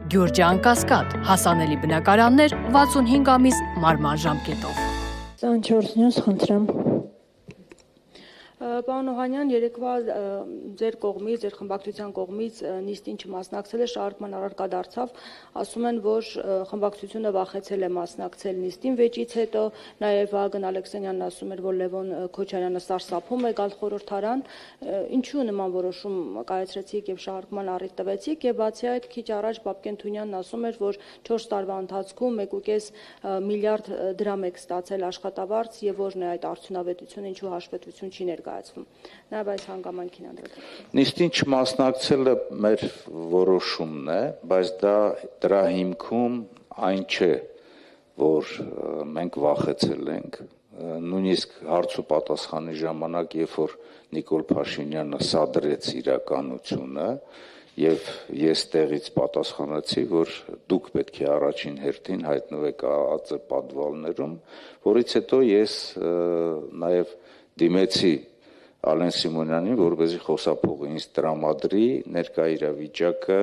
Գյուրջան Կասկադ, հասանելի բնակարաններ 65 ամիս մարման ժամկետով։ 24 նյուս խնդրեմ։ Պարոն Օհանյան, երեկվա ձեր կողմից, ձեր խմբակցության կողմից նիստին չմասնակցել է շարժման առարկա դարձավ, ասում են, որ խմբակցությունը վախեցել է մասնակցել նիստին վեճից հետո, նաև Վահագն Ալեքսանյանն ասում էր, որ Լևոն Քոչարյանը սարսափում է գալ խորհրդարան, ինչու նման որոշում կայացրեցիք եւ շարժման առիթ տվեցիք, եւ բացի այդ քիչ առաջ Բաբկեն Թունյանն ասում էր, որ 4 տարվա ընթացքում 1.5 միլիարդ դրամ եք ստացել աշխատավարձ եւ որն է այդ արդյունավետությունը, ինչու հաշվետվություն չի ներկայացվում։ Նաև այս հանգամանքին անդրադառնալով։ Նիստին չմասնակցելը մեր որոշումն է, բայց դրա հիմքում այն չէ, որ մենք վախեցել ենք, նույնիսկ հարց ու պատասխանի ժամանակ, երբ որ Նիկոլ Փաշինյանը սադրեց իրականությունը, եւ ես տեղից պատասխանեցի, որ դուք պետք է առաջին հերթին հայտնվեք ԱԱԾ պատվալներում, որից հետո ես նաեւ դիմեցի Ալեն Սիմոնյանին, որպեսզի խոսափողը ինձ տրամադրի ներկա իրավիճակը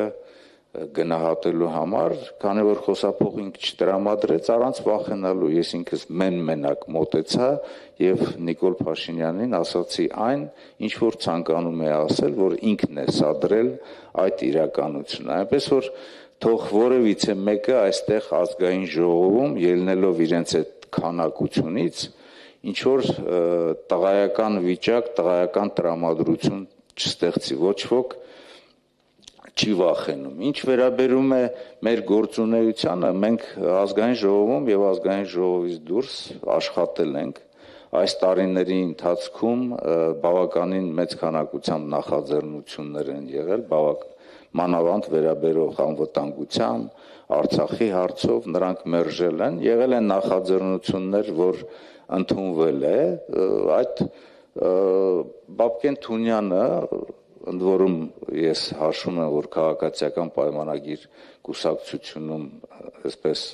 գնահատելու համար, քանի որ խոսափողը ինքը չտրամադրեց, առանց վախենալու ես ինքս մենակ մոտեցա եւ Նիկոլ Փաշինյանին ասացի այն, ինչ որ ցանկանում է ասել, որ ինքն է սադրել այդ իրականությունը, այնպես որ թող որևիցե մեկը այստեղ ազգային ժողովում ելնելով իրենց այդ քանակությունից ինչ որ տղայական վիճակ, տղայական տրամադրություն չստեղծի, ոչ ոք չի վախենում։ Ինչ վերաբերում է մեր գործունեությանը, մենք ազգային ժողովում եւ ազգային ժողովից դուրս աշխատել ենք այս տարիների ընթացքում բավականին մեծ քանակությամբ նախաձեռնություններ են եղել, մանավանդ վերաբերող անվտանգության, Արցախի հարցով նրանք մերժել են, եղել են նախաձեռնություններ, որ ընդունվել է, այդ Բաբկեն Թունյանը, ընդ որում ես հաշվում եմ, որ քաղաքացիական պայմանագիր կուսակցությունում այսպես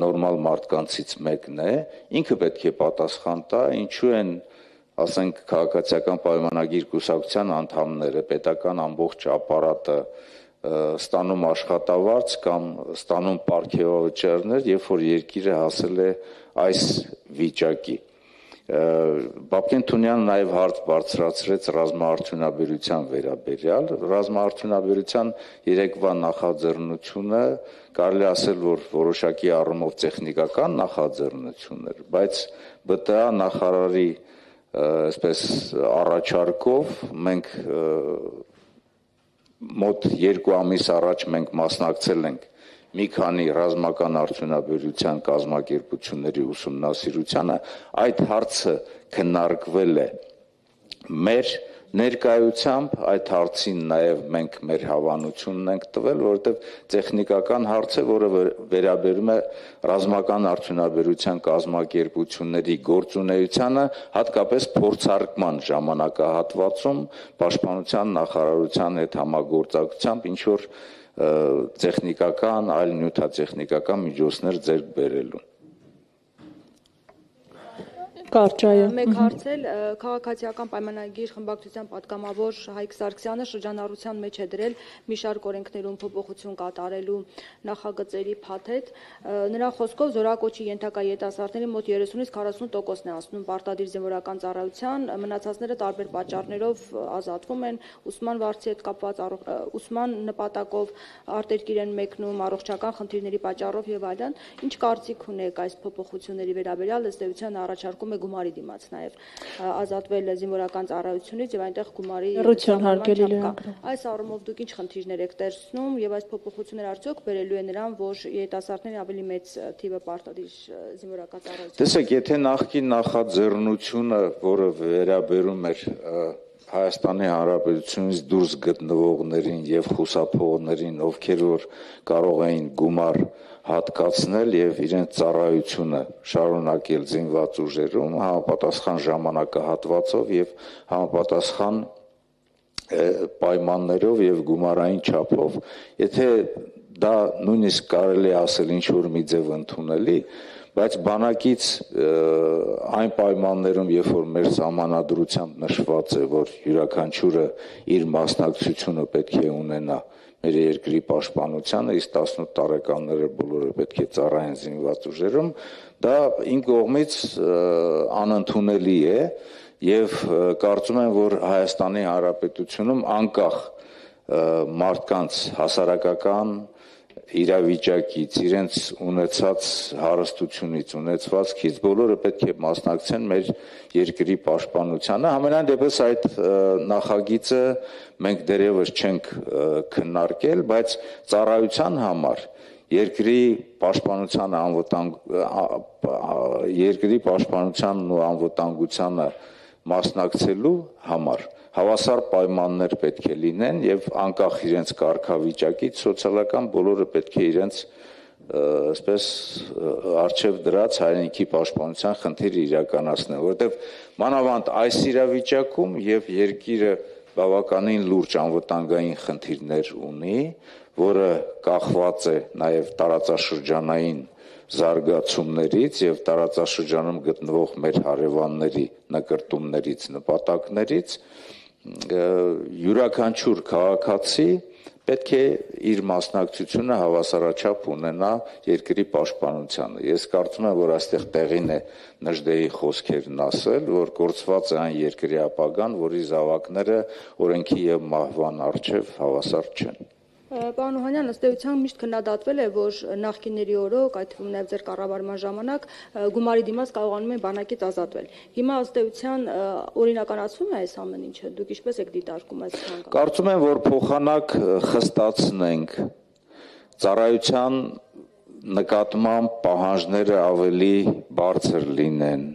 նորմալ մարդկանցից մեկն է, ինքը պետք է պատասխան տա, ինչու են, ասենք, քաղաքացիական պայմանագիր կուսակցության անդամները, պետական ամբողջ ապարատը ստանում աշխատավարձ կամ ստանում պարգևավճարներ, երբ որ երկիրը հասել է այս վիճակի։ Բաբկեն Թունյանը նաև հարց բարձրացրեց ռազմաարդյունաբերության վերաբերյալ, ռազմաարդյունաբերության երեկվա նախաձեռնությունը կարելի ասել, որ որոշակի առումով տեխնիկական նախաձեռնություն էր, բայց ԲՏԱ նախարարի այսպես առաջարկով մենք մոտ 2 ամիս առաջ մենք մասնակցել ենք մի քանի ռազմական արդյունաբերության կազմակերպությունների ուսումնասիրությանը, այդ հարցը քննարկվել է մեր ներկայությամբ, այդ հարցին նաև մենք մեր հավանությունն ենք տվել, որովհետև տեխնիկական հարց է, որը վերաբերում է ռազմական արդյունաբերության կազմակերպությունների գործունեությանը, հատկապես փորձարկման ժամանակահատվածում պաշտպանության նախարարության հետ համագործակցությամբ ինչ որ տեխնիկական, այլ նյութատեխնիկական միջոցներ ձեռք բերելու։ Մեկ հարցել քաղաքացիական պայմանագիր խմբակցության պատգամավոր Հայկ Սարգսյանը շրջանառության մեջ է դրել մի շարք օրենքներում փոփոխություն կատարելու նախագծերի փաթեթ։ Նրա խոսքով զորակոչի ենթակա երիտասարդների մոտ 30-ից 40%-ն է անցնում պարտադիր զինվորական ծառայության, մնացածները տարբեր պատճառներով ազատվում են, ուսման վարձի հետ կապված ուսման նպատակով արտերկիր են մեկնում, առողջական խնդիրների պատճառով եւ այլն։ Ինչ կարծիք ունեք այս փոփոխությունների վերաբերյալ, ըստ էության առաջարկում գումարի դիմաց նաև ազատվել զինվորական ծառայությունից եւ այնտեղ գումարի այս առումով դուք ինչ խնդիրներ եք տեսնում եւ այս փոփոխությունները արդյոք բերելու է նրան, որ երիտասարդների ավելի մեծ թիվը պարտադիր զինվորական ծառայություն։ Տեսեք, եթե նախկին նախաձեռնությունը, որը վերաբերում էր Հայաստանի Հանրապետությունից դուրս գտնվողներին եւ խուսափողներին, ովքեր որ կարող էին գումար հատկացնել եւ իրենց ծառայությունը շարունակել զինված ուժերում համապատասխան ժամանակահատվածով եւ համապատասխան պայմաններով եւ գումարային չափով, եթե դա նույնիսկ կարելի ասել ինչ որ մի ձև ընդունելի, բայց բանակից այն պայմաններում, երբ որ մեր սահմանադրությամբ նշված է, որ յուրաքանչյուրը իր մասնակցությունը պետք է ունենա մեր երկրի պաշտպանությանը, իսկ 18 տարեկանները բոլորը պետք է ծառայեն զինված ուժերում, դա իմ կողմից անընդունելի է եւ կարծում եմ, որ Հայաստանի Հանրապետությունում անկախ մարդկանց հասարակական իրավիճակից, իրենց ունեցած հարստությունից, ունեցվածքից բոլորը պետք է մասնակցեն մեր երկրի պաշտպանությանը։ Համենայն դեպս այդ նախագիծը մենք դեռևս չենք քննարկել, բայց ծառայության համար երկրի պաշտպանությանն ու անվտանգությանը մասնակցելու համար հավասար պայմաններ պետք է լինեն եւ անկախ իրենց կարգավիճակից սոցիալական բոլորը պետք է իրենց այսպես արժեվ դրած հայրենիքի պաշտպանության խնդիրը իրականացնեն, որովհետեւ մանավանդ այս իրավիճակում եւ երկիրը բավականին լուրջ անվտանգային խնդիրներ ունի, որը կախված է նաեւ տարածաշրջանային զարգացումներից եւ տարածաշրջանում գտնվող մեր հարևանների նկրտումներից, նպատակներից յուրաքանչյուր քաղաքացի պետք է իր մասնակցությունը հավասարաչափ ունենա երկրի պաշտպանությանը։ Ես կարծում եմ, որ այստեղ տեղին է Նժդեի խոսքերն ասել, որ կորցված է այն երկրի ապագան, որի զավակները օրենքի եւ մահվան առջեւ հավասար չեն։ Պարոն Օհանյան, ըստ էության միշտ քննադատվել է, որ նախկինների օրոք, այդ թվում նաև ձեր կառավարման ժամանակ գումարի դիմաց կարողանում են բանակից ազատվել։ Հիմա ըստ էության օրինականացվում է այս ամեն ինչը, դուք ինչպես եք դիտարկում այս ցանկը։ Կարծում եմ, որ փոխանակ խստացնենք, ծառայության նկատմամբ պահանջները ավելի բարձր լինեն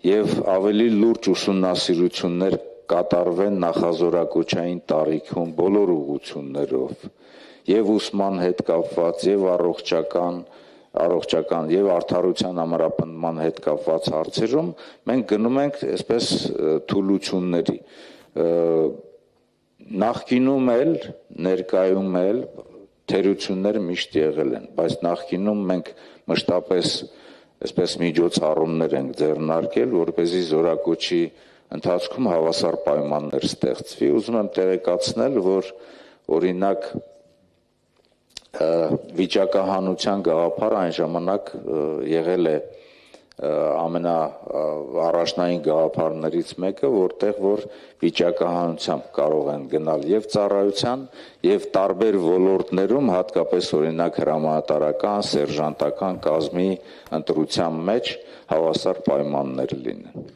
եւ ավելի լուրջ ուսումնասիրություններ կատարվեն նախազորակոչային տարիքում բոլոր ուղղություններով եւ ուսման հետ կապված եւ առողջական եւ արդարության ամրապնդման հետ կապված հարցերում մենք գնում ենք այսպես թուլությունների նախկինում էլ ներկայում էլ թերություններ միշտ եղել են, բայց նախկինում մենք մշտապես այսպես միջոցառումներ ենք ձեռնարկել, որպեսզի զորակոչի ընթացքում հավասար պայմաններ ստեղծվի։ Ուզում եմ տեղեկացնել, որ օրինակ վիճակահանության գաղափարը այն ժամանակ եղել է ամենաառաջնային գաղափարներից մեկը, որտեղ որ վիճակահանությամբ կարող են գնալ եւ ծառայության եւ տարբեր ոլորտներում, հատկապես օրինակ հրամանատարական, սերժանտական կազմի ընտրության մեջ հավասար պայմաններ լինեն։